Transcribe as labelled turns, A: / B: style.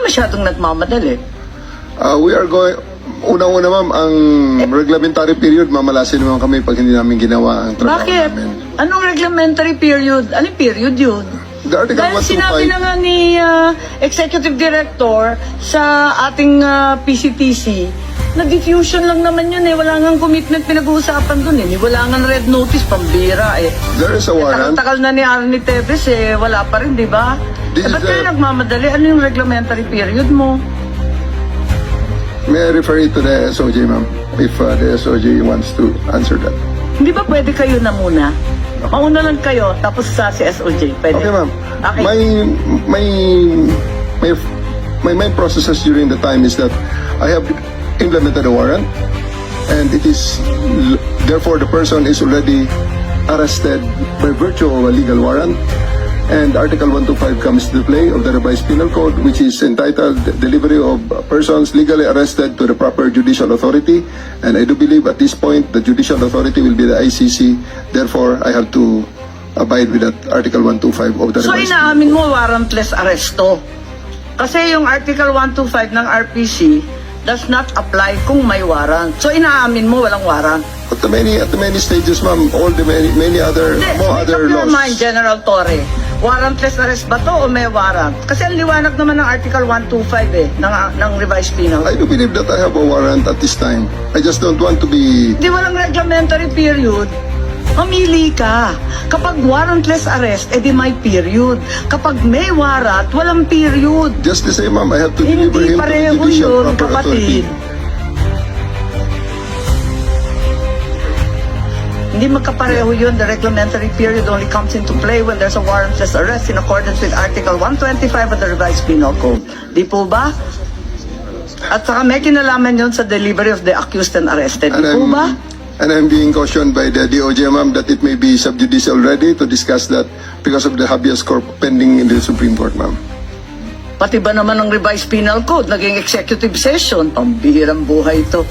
A: masyadong nagmamadali.
B: We are going, unang-una ma'am, ang reglementary period, mamalasin naman kami pag hindi namin ginawa ang trabaho
A: Bakit?
B: namin.
A: Anong reglementary period? Anong period yun?
B: The Article
A: Dahil sinabi na
B: 125,
A: nga ni Executive Director sa ating PCTC, na diffusion lang naman yun eh. Wala nga commitment pinag-uusapan dun eh. Wala nga red notice, pambira eh.
B: there is a warrant.
A: Takal-takal na ni Arnie Tevez eh. Wala pa rin, di ba?
B: This
A: Ba't
B: is
A: kayo nagmamadali? Ano yung reglementary period mo?
B: May I refer it to the SOJ, ma'am, if the SOJ wants to answer that.
A: Hindi ba pwede kayo na muna? Mauna lang kayo, tapos sa si SOJ. Pwede?
B: Okay, ma'am.
A: Okay.
B: My main processes during the time is that I have implemented a warrant, and it is therefore the person is already arrested by virtue of a legal warrant. And Article 125 comes to play of the revised penal code, which is entitled Delivery of Persons Legally Arrested to the Proper Judicial Authority. And I do believe at this point the judicial authority will be the ICC. Therefore, I have to abide with that Article 125 of the
A: So
B: revised
A: inaamin mo warrantless arresto. Kasi yung Article 125 ng RPC does not apply kung may warrant. So inaamin mo walang warrant.
B: At the many stages, ma'am, all the many other, more other
A: Make up your
B: laws.
A: mind, General Torre. Warrantless arrest ba to o may warrant? Kasi ang liwanag naman ng Article 125 eh, ng revised penal.
B: I do believe that I have a warrant at this time. I just don't want to be...
A: Di walang reglementary period. Mamili ka. Kapag warrantless arrest, edi may period. Kapag may warrant, walang period.
B: Just the same, ma'am, I have to deliver
A: Hindi
B: him to the
A: pareho
B: judicial
A: yun,
B: proper authority.
A: kapatid. Hindi magkapareho yun. The reglementary period only comes into play when there's a warrantless arrest in accordance with Article 125 of the revised penal code. Di po ba? At saka may kinalaman yun sa delivery of the accused and arrested. Di po ba?
B: And I'm being cautioned by the DOJ, ma'am, that it may be sub judice already to discuss that because of the habeas corpus pending in the Supreme Court, ma'am.
A: Pati ba naman ng revised penal code, naging executive session? Pambihirang buhay ito.